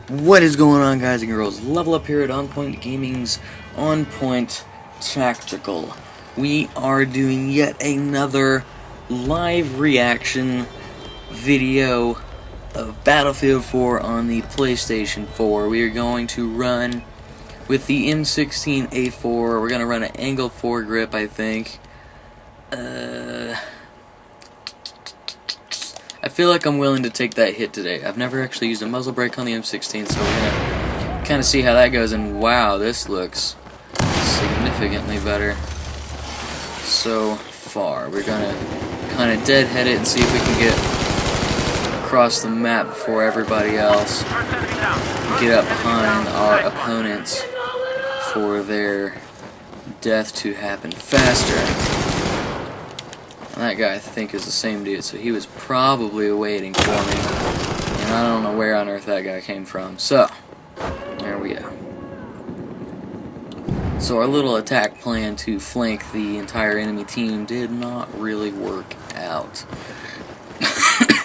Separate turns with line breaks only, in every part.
What is going on, guys and girls? Level Up here at OnPointGaming's OnPointTactical. We are doing yet another live reaction video of Battlefield 4 on the PlayStation 4. We are going to run with the M16A4. We're going to run an angled foregrip, I think. I feel like I'm willing to take that hit today. I've never actually used a muzzle brake on the M16, so we're going to kind of see how that goes. And wow, this looks significantly better so far. We're going to kind of deadhead it and see if we can get across the map before everybody else. Get up behind our opponents for their death to happen faster. That guy, I think, is the same dude, so he was probably waiting for me, and I don't know where on earth that guy came from. So, there we go. So our little attack plan to flank the entire enemy team did not really work out.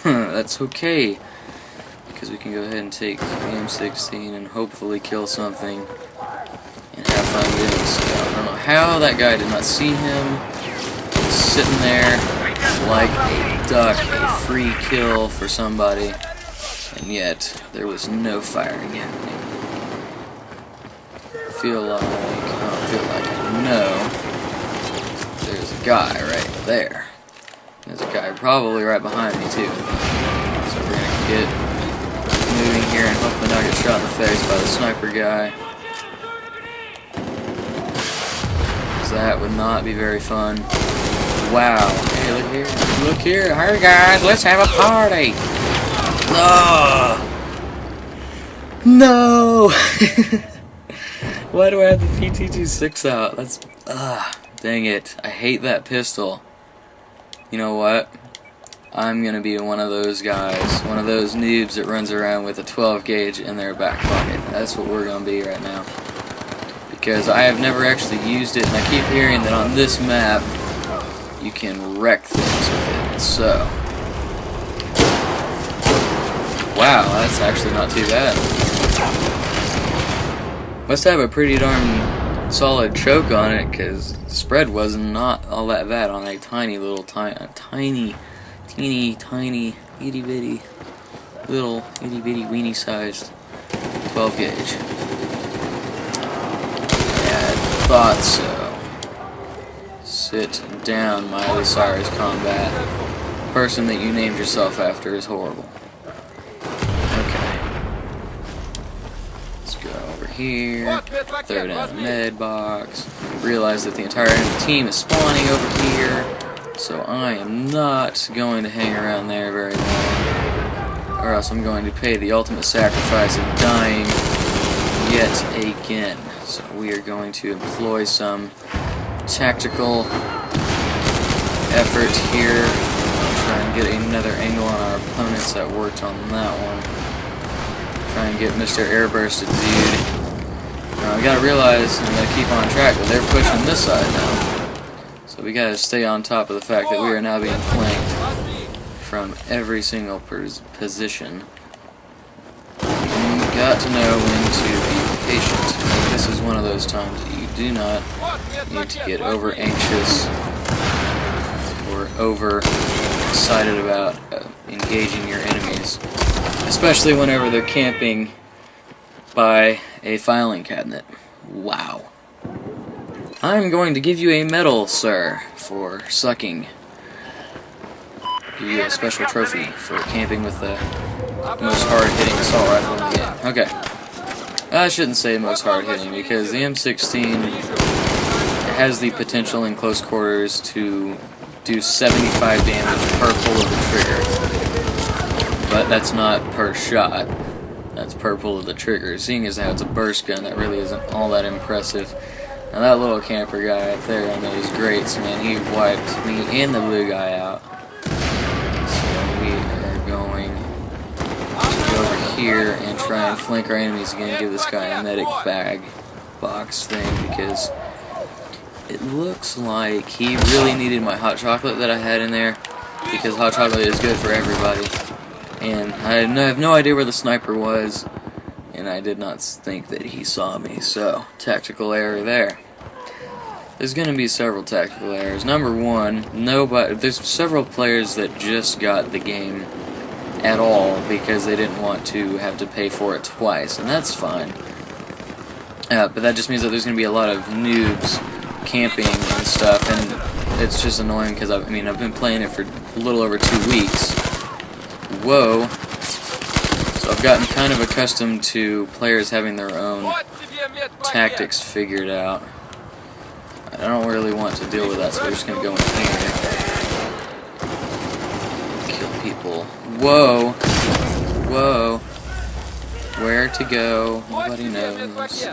That's okay, because we can go ahead and take the M16 and hopefully kill something and have fun doing so. I don't know how that guy did not see him. Sitting there like a duck, a free kill for somebody, and yet there was no firing happening. I don't feel like I know there's a guy right there. There's a guy probably right behind me too. So we're gonna get moving here and hopefully not get shot in the face by the sniper guy. Because that would not be very fun. Wow. Hey, look here. Look here. Hey, guys, let's have a party. No! Why do I have the PT-26 out? That's... dang it. I hate that pistol. You know what? I'm gonna be one of those guys. One of those noobs that runs around with a 12 gauge in their back pocket. That's what we're gonna be right now. Because I have never actually used it, and I keep hearing that on this map, you can wreck things with it, so... Wow, that's actually not too bad. Must have a pretty darn solid choke on it, because the spread was not all that bad on a tiny little, teeny tiny, itty bitty, little itty bitty weenie sized 12 gauge. Yeah, I thought so. Sit down, Miley Cyrus Combat. The person that you named yourself after is horrible. Okay. Let's go over here. Throw down a med box. Realize that the entire enemy team is spawning over here. So I am not going to hang around there very long. Or else I'm going to pay the ultimate sacrifice of dying yet again. So we are going to employ some tactical effort here. Try and get another angle on our opponents. That worked on that one. Try and get Mr. Airbursted dude. Now we gotta realize, and gotta keep on track, that they're pushing this side now. So we gotta stay on top of the fact that we are now being flanked from every single position. And you got to know when to be patient. This is one of those times that you do not need to get over anxious or over excited about engaging your enemies, especially whenever they're camping by a filing cabinet. Wow. I'm going to give you a medal, sir, for sucking. Give you a special trophy for camping with the most hard-hitting assault rifle in the game. Okay. I shouldn't say most hard-hitting, because the M16 has the potential in close quarters to do 75 damage per pull of the trigger. But that's not per shot. That's per pull of the trigger. Seeing as how it's a burst gun, that really isn't all that impressive. Now that little camper guy up there on those grates, man, he wiped me and the blue guy out. So we are going to go over here and try and flank our enemies again, give this guy a medic bag box thing, because it looks like he really needed my hot chocolate that I had in there, because hot chocolate is good for everybody. And I have no idea where the sniper was. and I did not think that he saw me, so tactical error there. There's going to be several tactical errors. Number one, there's several players that just got the game at all because they didn't want to have to pay for it twice, and that's fine. But that just means that there's going to be a lot of noobs camping and stuff, and it's just annoying because I've been playing it for a little over 2 weeks. Whoa. So I've gotten kind of accustomed to players having their own tactics figured out. I don't really want to deal with that, so we're just going to go in here. Kill people. Whoa! Whoa! Where to go? Nobody knows.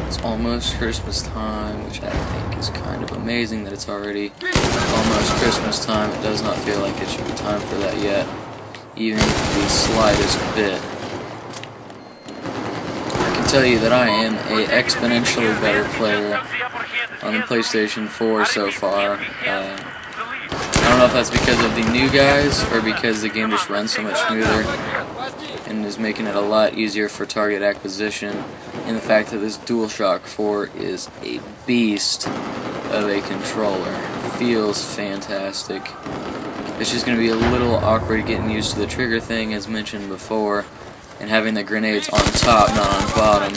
It's almost Christmas time, which I think is kind of amazing that it's already almost Christmas time. It does not feel like it should be time for that yet, even the slightest bit. I can tell you that I am an exponentially better player on the PlayStation 4 so far. I don't know if that's because of the new guys or because the game just runs so much smoother and is making it a lot easier for target acquisition, and the fact that this DualShock 4 is a beast of a controller. Feels fantastic. It's just going to be a little awkward getting used to the trigger thing, as mentioned before, and having the grenades on top, not on bottom,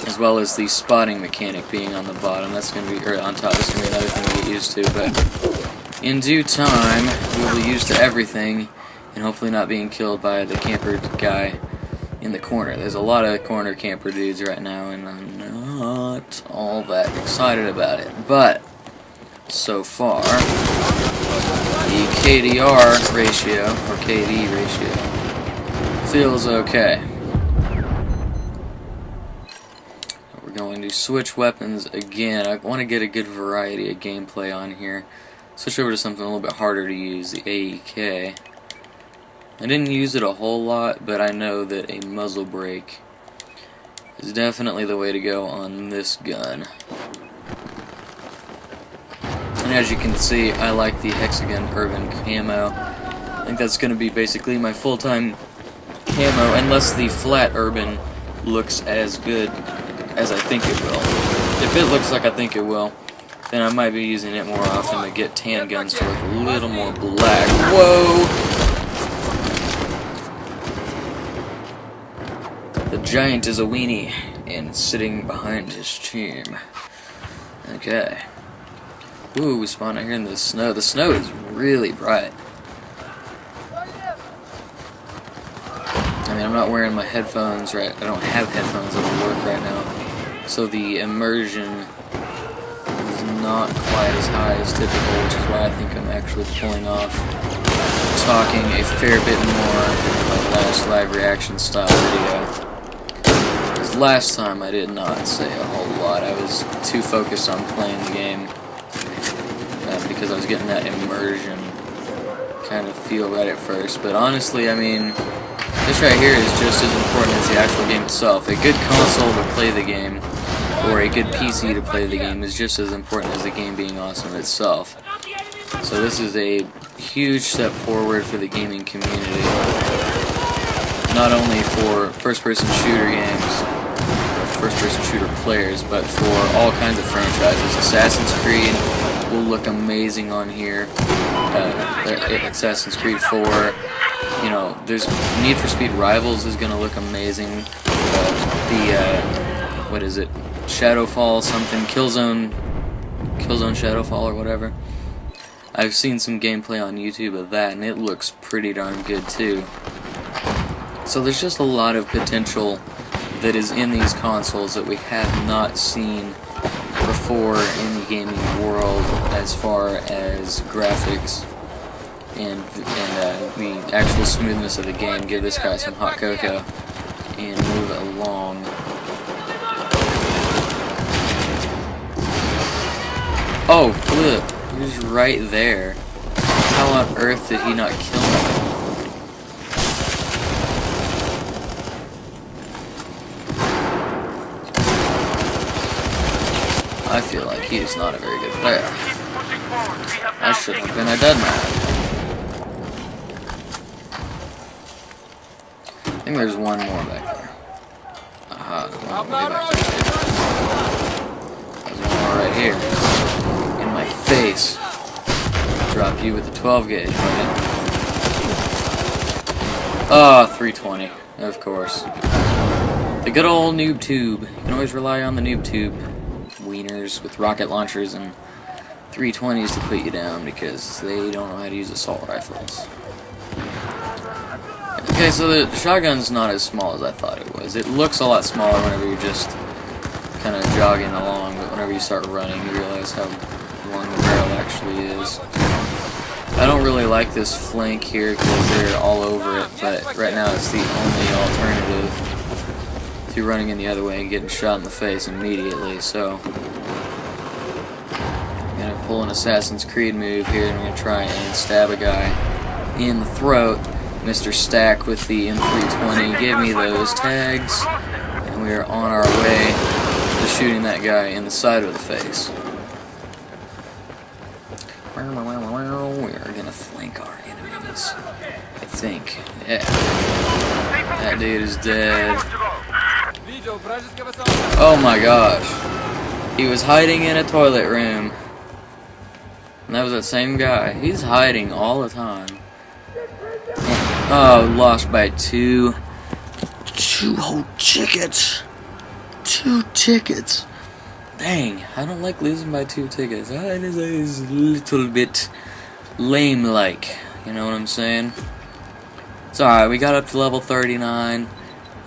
as well as the spotting mechanic being on the bottom. That's going to be, or on top. That's going to be another thing to get used to. But in due time, we'll be used to everything, and hopefully not being killed by the camper guy in the corner. There's a lot of corner camper dudes right now, and I'm not all that excited about it. But so far, the KDR ratio, or KD ratio, feels okay. We're going to switch weapons again. I want to get a good variety of gameplay on here. Switch over to something a little bit harder to use, the AEK. I didn't use it a whole lot, but I know that a muzzle brake is definitely the way to go on this gun. And as you can see, I like the hexagon urban camo. I think that's going to be basically my full-time camo, unless the flat urban looks as good as I think it will. If it looks like I think it will, then I might be using it more often to get tan guns to look a little more black. Whoa! The giant is a weenie and sitting behind his team. Okay. Ooh, we spawned out here in the snow. The snow is really bright. I'm not wearing my headphones right. I don't have headphones that'll work right now. So the immersion is not quite as high as typical, which is why I think I'm actually pulling off talking a fair bit more in my last live reaction style video. Last time I did not say a whole lot. I was too focused on playing the game because I was getting that immersion kind of feel right at first. But honestly, this right here is just as important as the actual game itself. A good console to play the game, or a good PC to play the game, is just as important as the game being awesome itself. So this is a huge step forward for the gaming community. Not only for first-person shooter games, first-person shooter players, but for all kinds of franchises. Assassin's Creed will look amazing on here. Assassin's Creed 4. There's Need for Speed Rivals is going to look amazing. What is it? Shadowfall something. Killzone Shadowfall or whatever. I've seen some gameplay on YouTube of that, and it looks pretty darn good too. So there's just a lot of potential that is in these consoles that we have not seen before in the gaming world, as far as graphics and the actual smoothness of the game. Give this guy some hot cocoa and move it along. Oh, flip. He was right there. How on earth did he not kill me? I feel like he is not a very good player. I should have been a dead man. think there's one more back there. Aha, one more way back there. There's one more right here. In my face. Drop you with the 12 gauge, right? Oh, 320, of course. The good old noob tube. You can always rely on the noob tube wieners with rocket launchers and 320s to put you down because they don't know how to use assault rifles. Okay, so the shotgun's not as small as I thought it was. It looks a lot smaller whenever you're just kind of jogging along, but whenever you start running, you realize how long the barrel actually is. I don't really like this flank here because they're all over it, but right now it's the only alternative to running in the other way and getting shot in the face immediately, so I'm going to pull an Assassin's Creed move here and I'm going to try and stab a guy in the throat. Mr. Stack with the M320 gave me those tags, and we are on our way to shooting that guy in the side of the face. We are gonna flank our enemies, I think. Yeah. That dude is dead. Oh my gosh. He was hiding in a toilet room. And that was that same guy. He's hiding all the time. Oh, lost by two whole tickets. 2 tickets. Dang, I don't like losing by 2 tickets. It is a little bit lame-like. You know what I'm saying? It's alright, we got up to level 39,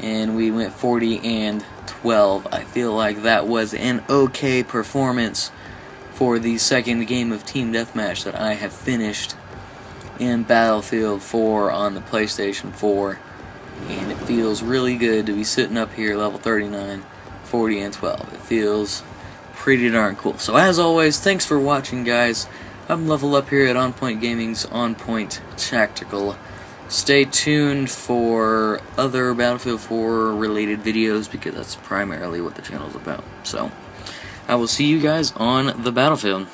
and we went 40 and 12. I feel like that was an okay performance for the second game of Team Deathmatch that I have finished in Battlefield 4 on the PlayStation 4. And it feels really good to be sitting up here level 39, 40, and 12. It feels pretty darn cool. So as always, thanks for watching, guys. I'm LevelUp here at OnPointGaming's OnPointTactical. Stay tuned for other Battlefield 4 related videos because that's primarily what the channel's about. So I will see you guys on the battlefield.